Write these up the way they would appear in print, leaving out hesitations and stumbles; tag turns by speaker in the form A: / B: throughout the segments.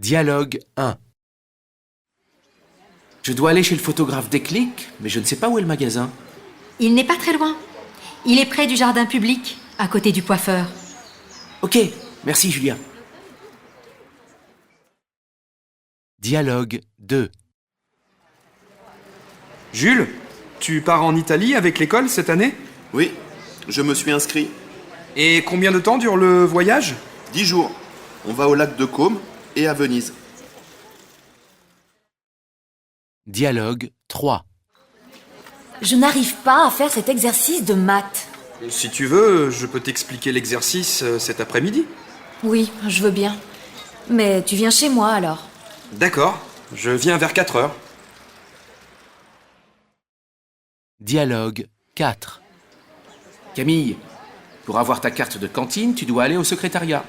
A: Dialogue 1. Je dois aller chez le photographe Déclic, mais je ne sais pas où est le magasin.
B: Il n'est pas très loin. Il est près du jardin public, à côté du coiffeur.
A: Ok, merci Julien. Dialogue 2.
C: Jules, tu pars en Italie avec l'école cette année?
D: Oui, je me suis inscrit.
C: Et combien de temps dure le voyage?
D: 10 jours. On va au lac de Côme et à Venise.
A: Dialogue 3.
B: Je n'arrive pas à faire cet exercice de maths.
C: Si tu veux, je peux t'expliquer l'exercice cet après-midi.
B: Oui, je veux bien. Mais tu viens chez moi alors.
C: D'accord, je viens vers 4 heures.
A: Dialogue 4. Camille, pour avoir ta carte de cantine, tu dois aller au secrétariat.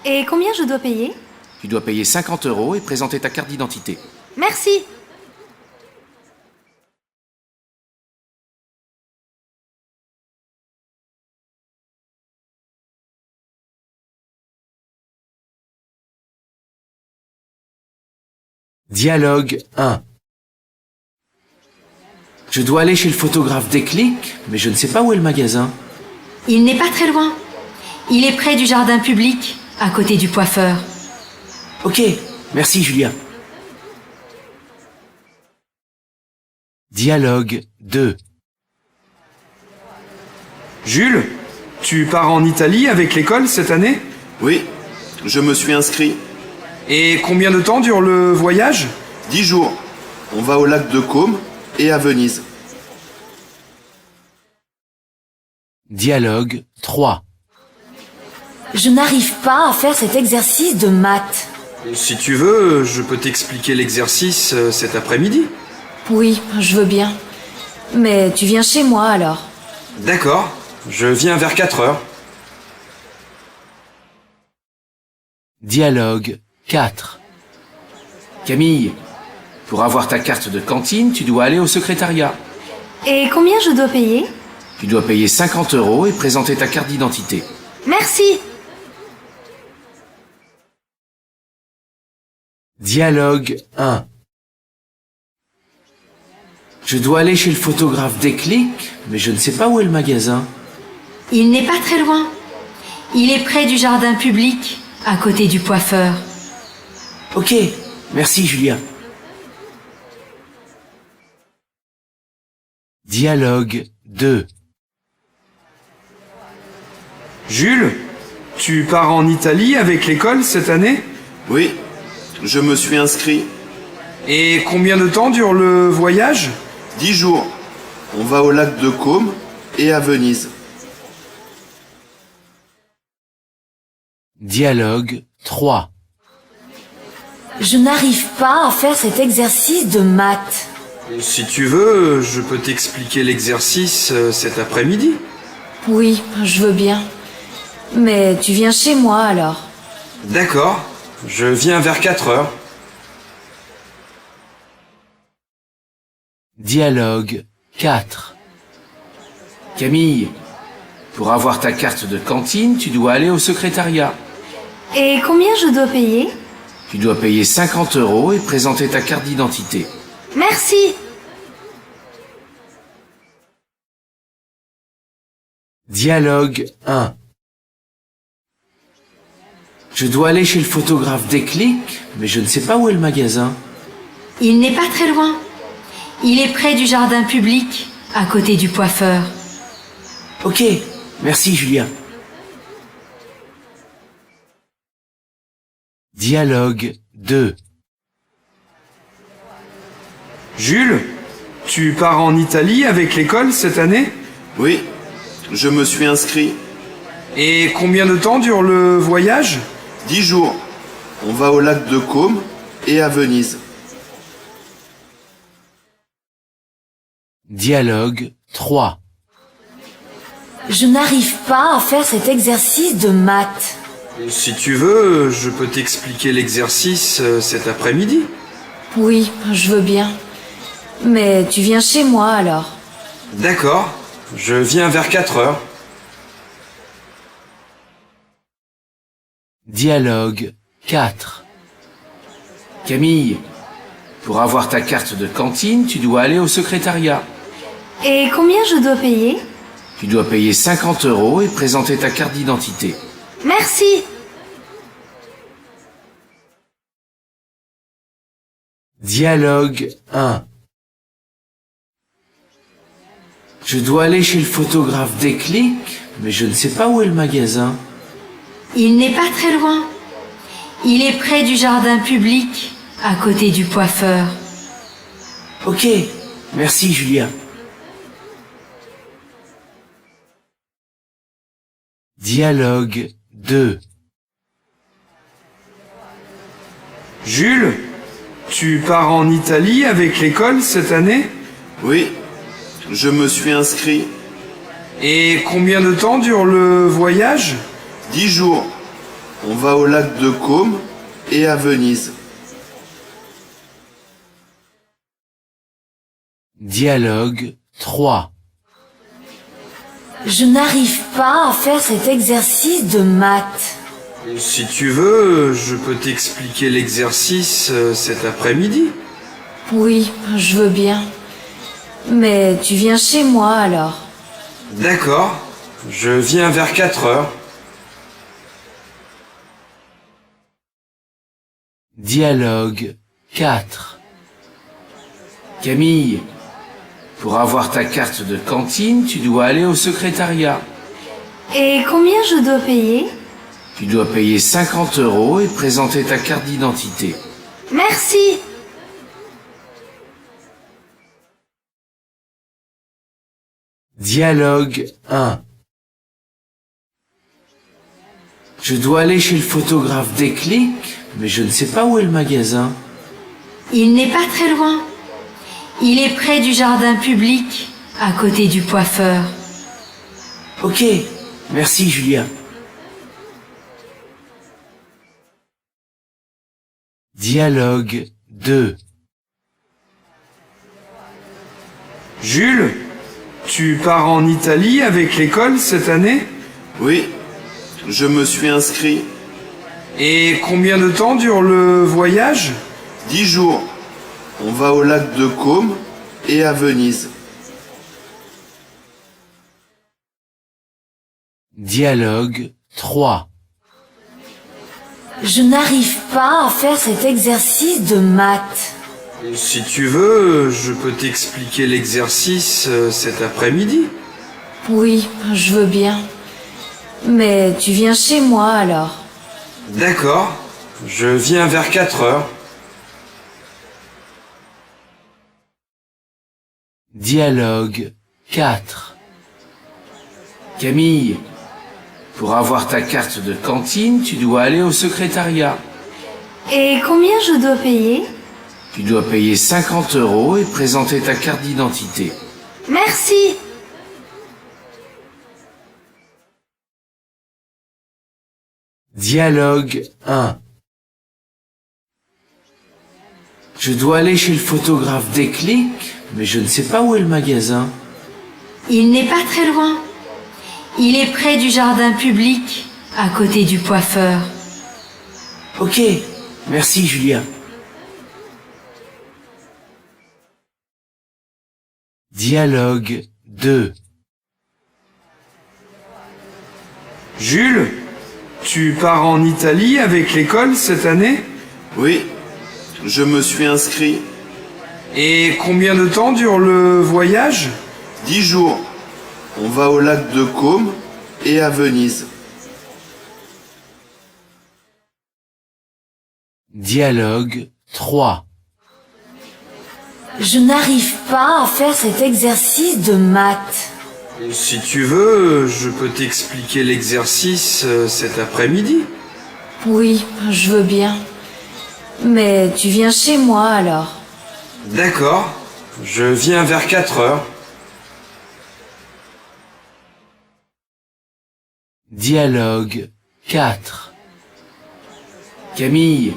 B: Et combien je dois payer?
A: Tu dois payer 50 € et présenter ta carte d'identité.
B: Merci.
A: Dialogue 1. Je dois aller chez le photographe Déclic, mais je ne sais pas où est le magasin.
B: Il n'est pas très loin. Il est près du jardin public, à côté du coiffeur.
A: Ok, merci Julien. Dialogue 2.
C: Jules, tu pars en Italie avec l'école cette année?
D: Oui, je me suis inscrit.
C: Et combien de temps dure le voyage?
D: 10 jours. On va au lac de Côme et à Venise.
A: Dialogue 3.
B: Je n'arrive pas à faire cet exercice de maths.
C: Si tu veux, je peux t'expliquer l'exercice cet après-midi.
B: Oui, je veux bien. Mais tu viens chez moi alors.
C: D'accord, je viens vers 4 heures.
A: Dialogue 4. Camille, pour avoir ta carte de cantine, tu dois aller au secrétariat.
B: Et combien je dois payer?
A: Tu dois payer 50 € et présenter ta carte d'identité.
B: Merci.
A: Dialogue 1. Je dois aller chez le photographe Déclic, mais je ne sais pas où est le magasin.
B: Il n'est pas très loin. Il est près du jardin public, à côté du coiffeur.
A: Ok, merci Julien. Dialogue 2.
C: Jules, tu pars en Italie avec l'école cette année?
D: Oui, je me suis inscrit.
C: Et combien de temps dure le voyage?
D: 10 jours. On va au lac de Côme et à Venise.
A: Dialogue 3.
B: Je n'arrive pas à faire cet exercice de maths.
C: Si tu veux, je peux t'expliquer l'exercice cet après-midi.
B: Oui, je veux bien. Mais tu viens chez moi alors.
C: D'accord, je viens vers 4 heures.
A: Dialogue 4. Camille, pour avoir ta carte de cantine, tu dois aller au secrétariat.
B: Et combien je dois payer?
A: Tu dois payer 50 € et présenter ta carte d'identité.
B: Merci.
A: Dialogue 1. Je dois aller chez le photographe Déclic, mais je ne sais pas où est le magasin.
B: Il n'est pas très loin. Il est près du jardin public, à côté du coiffeur.
A: Ok, merci Julien. Dialogue 2.
C: Jules, tu pars en Italie avec l'école cette année?
D: Oui, je me suis inscrit.
C: Et combien de temps dure le voyage?
D: 10 jours. On va au lac de Côme et à Venise.
A: Dialogue 3.
B: Je n'arrive pas à faire cet exercice de maths.
C: Si tu veux, je peux t'expliquer l'exercice cet après-midi.
B: Oui, je veux bien. Mais tu viens chez moi alors.
C: D'accord, je viens vers 4 heures.
A: Dialogue 4. Camille, pour avoir ta carte de cantine, tu dois aller au secrétariat.
B: Et combien je dois payer?
A: Tu dois payer 50 € et présenter ta carte d'identité.
B: Merci.
A: Dialogue 1. Je dois aller chez le photographe Déclic, mais je ne sais pas où est le magasin.
B: Il n'est pas très loin. Il est près du jardin public, à côté du coiffeur.
A: Ok, merci Julien. Dialogue 2.
C: Jules, tu pars en Italie avec l'école cette année?
D: Oui, je me suis inscrit.
C: Et combien de temps dure le voyage?
D: 10 jours. On va au lac de Côme et à Venise.
A: Dialogue 3.
B: Je n'arrive pas à faire cet exercice de maths.
C: Si tu veux, je peux t'expliquer l'exercice cet après-midi.
B: Oui, je veux bien. Mais tu viens chez moi alors.
C: D'accord, je viens vers 4 heures.
A: Dialogue 4. Camille, pour avoir ta carte de cantine, tu dois aller au secrétariat.
B: Et combien je dois payer?
A: Tu dois payer 50 € et présenter ta carte d'identité.
B: Merci.
A: Dialogue 1. Je dois aller chez le photographe Déclic, mais je ne sais pas où est le magasin.
B: Il n'est pas très loin. Il est près du jardin public, à côté du coiffeur.
A: Ok, merci Julien. Dialogue 2.
C: Jules, tu pars en Italie avec l'école cette année?
D: Oui, je me suis inscrit.
C: Et combien de temps dure le voyage?
D: 10 jours. On va au lac de Côme et à Venise.
A: Dialogue 3.
B: Je n'arrive pas à faire cet exercice de maths.
C: Si tu veux, je peux t'expliquer l'exercice cet après-midi.
B: Oui, je veux bien. Mais tu viens chez moi alors.
C: D'accord, je viens vers 4 heures.
A: Dialogue 4. Camille, pour avoir ta carte de cantine, tu dois aller au secrétariat.
B: Et combien je dois payer?
A: Tu dois payer 50 € et présenter ta carte d'identité.
B: Merci.
A: Dialogue 1. Je dois aller chez le photographe Déclic, mais je ne sais pas où est le magasin.
B: Il n'est pas très loin. Il est près du jardin public, à côté du coiffeur.
A: Ok, merci Julien. Dialogue 2.
C: Jules, tu pars en Italie avec l'école cette année?
D: Oui, je me suis inscrit.
C: Et combien de temps dure le voyage?
D: 10 jours. On va au lac de Côme et à Venise.
A: Dialogue 3.
B: Je n'arrive pas à faire cet exercice de maths.
C: Si tu veux, je peux t'expliquer l'exercice cet après-midi.
B: Oui, je veux bien. Mais tu viens chez moi alors.
C: D'accord, je viens vers 4 heures.
A: Dialogue 4. Camille,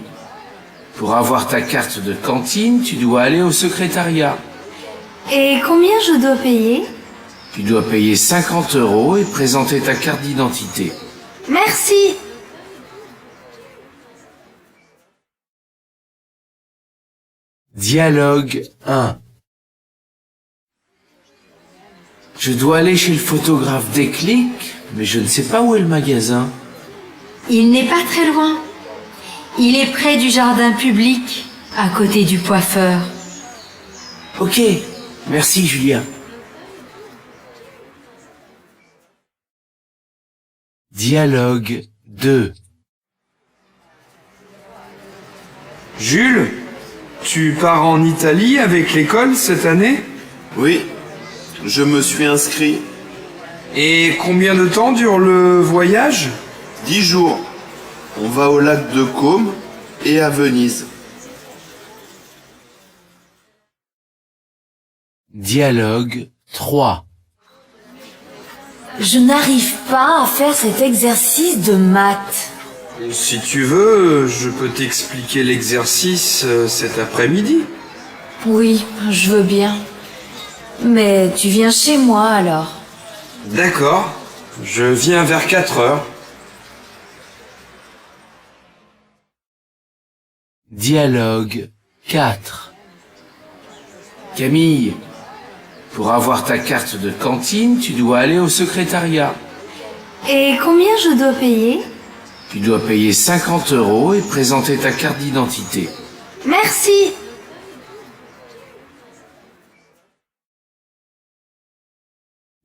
A: pour avoir ta carte de cantine, tu dois aller au secrétariat.
B: Et combien je dois payer?
A: Tu dois payer 50 € et présenter ta carte d'identité.
B: Merci.
A: Dialogue 1. Je dois aller chez le photographe Déclic, mais je ne sais pas où est le magasin.
B: Il n'est pas très loin. Il est près du jardin public, à côté du coiffeur.
A: Ok, merci Julia. Dialogue 2.
C: Jules, tu pars en Italie avec l'école cette année?
D: Oui, je me suis inscrit.
C: Et combien de temps dure le voyage?
D: 10 jours. On va au lac de Côme et à Venise.
A: Dialogue 3.
E: Je n'arrive pas à faire cet exercice de maths.
C: Si tu veux, je peux t'expliquer l'exercice cet après-midi.
E: Oui, je veux bien. Mais tu viens chez moi alors.
C: D'accord, je viens vers 4 heures.
A: Dialogue 4. Camille, pour avoir ta carte de cantine, tu dois aller au secrétariat.
B: Et combien je dois payer?
A: Tu dois payer 50 € et présenter ta carte d'identité.
B: Merci.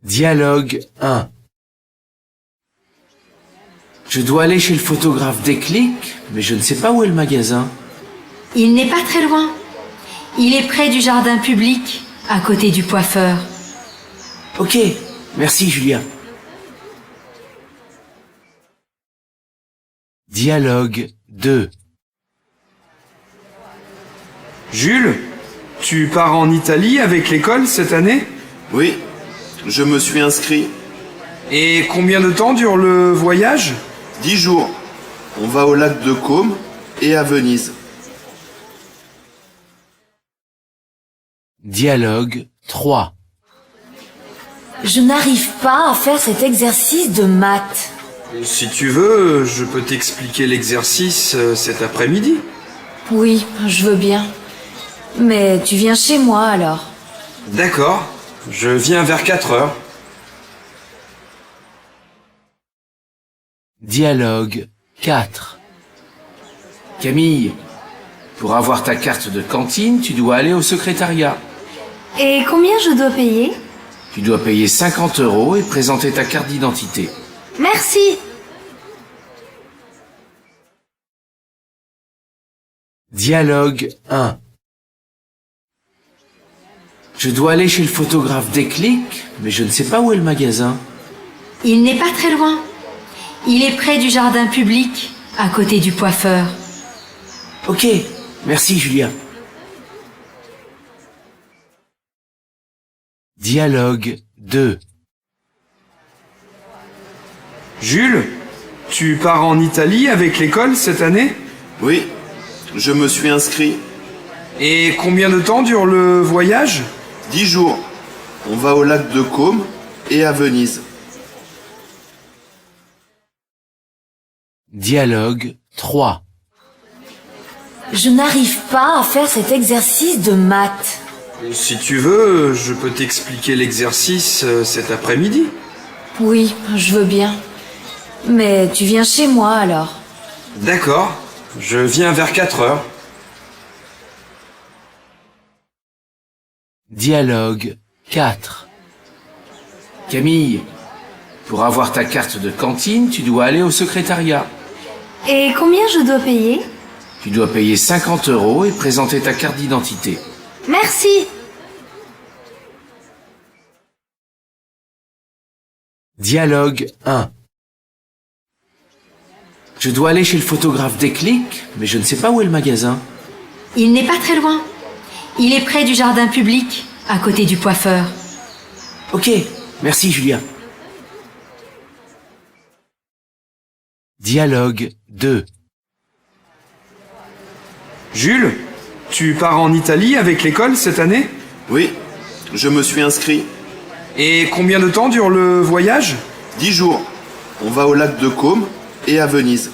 A: Dialogue 1. Je dois aller chez le photographe Déclic, mais je ne sais pas où est le magasin.
B: Il n'est pas très loin. Il est près du jardin public, à côté du coiffeur.
A: Ok, merci Julia. Dialogue 2.
C: Jules, tu pars en Italie avec l'école cette année?
D: Oui, je me suis inscrit.
C: Et combien de temps dure le voyage?
D: 10 jours. On va au lac de Côme et à Venise.
A: Dialogue 3.
E: Je n'arrive pas à faire cet exercice de maths.
C: Si tu veux, je peux t'expliquer l'exercice cet après-midi.
E: Oui, je veux bien. Mais tu viens chez moi alors.
C: D'accord, je viens vers 4 heures.
A: Dialogue 4. Camille, pour avoir ta carte de cantine, tu dois aller au secrétariat.
B: Et combien je dois payer?
A: Tu dois payer 50 € et présenter ta carte d'identité.
B: Merci.
A: Dialogue 1. Je dois aller chez le photographe Déclic, mais je ne sais pas où est le magasin.
B: Il n'est pas très loin. Il est près du jardin public, à côté du coiffeur.
A: Ok, merci Julia. Dialogue 2.
C: Jules, tu pars en Italie avec l'école cette année?
D: Oui, je me suis inscrit.
C: Et combien de temps dure le voyage?
D: 10 jours. On va au lac de Côme et à Venise.
A: Dialogue 3.
E: Je n'arrive pas à faire cet exercice de maths.
C: Si tu veux, je peux t'expliquer l'exercice cet après-midi.
E: Oui, je veux bien. Mais tu viens chez moi alors.
C: D'accord, je viens vers 4 heures.
A: Dialogue 4. Camille, pour avoir ta carte de cantine, tu dois aller au secrétariat.
B: Et combien je dois payer?
A: Tu dois payer 50 € et présenter ta carte d'identité.
B: Merci.
A: Dialogue 1. Je dois aller chez le photographe Déclic, mais je ne sais pas où est le magasin.
B: Il n'est pas très loin. Il est près du jardin public, à côté du coiffeur.
A: Ok, merci Julia. Dialogue 2.
C: Jules, tu pars en Italie avec l'école cette année?
D: Oui, je me suis inscrit.
C: Et combien de temps dure le voyage?
D: 10 jours. On va au lac de Côme et à Venise.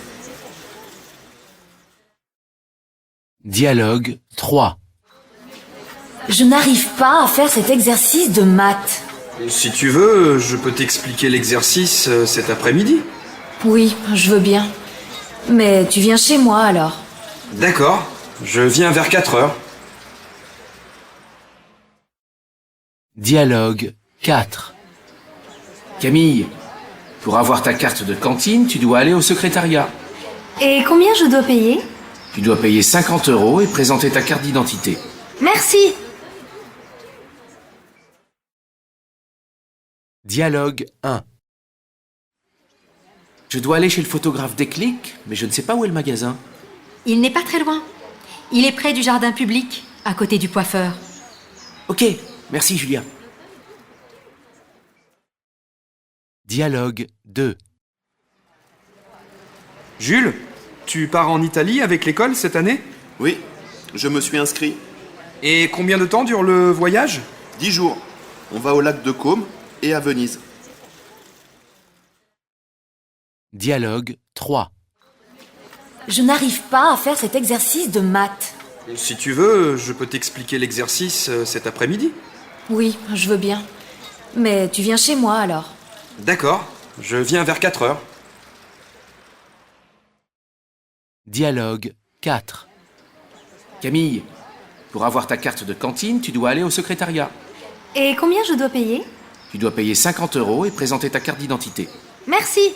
A: Dialogue 3.
E: Je n'arrive pas à faire cet exercice de maths.
C: Si tu veux, je peux t'expliquer l'exercice cet après-midi.
E: Oui, je veux bien. Mais tu viens chez moi alors.
C: D'accord, je viens vers 4 heures.
A: Dialogue 4. Camille, pour avoir ta carte de cantine, tu dois aller au secrétariat.
B: Et combien je dois payer?
A: Tu dois payer 50 € et présenter ta carte d'identité.
B: Merci.
A: Dialogue 1. Je dois aller chez le photographe Déclic, mais je ne sais pas où est le magasin.
B: Il n'est pas très loin. Il est près du jardin public, à côté du coiffeur.
A: Ok, merci Julia. Dialogue 2.
C: Jules, tu pars en Italie avec l'école cette année?
D: Oui, je me suis inscrit.
C: Et combien de temps dure le voyage?
D: 10 jours. On va au lac de Côme et à Venise.
A: Dialogue 3.
E: Je n'arrive pas à faire cet exercice de maths.
C: Si tu veux, je peux t'expliquer l'exercice cet après-midi.
E: Oui, je veux bien. Mais tu viens chez moi alors.
C: D'accord, je viens vers 4 heures.
A: Dialogue 4. Camille, pour avoir ta carte de cantine, tu dois aller au secrétariat.
B: Et combien je dois payer?
A: Tu dois payer 50 € et présenter ta carte d'identité.
B: Merci.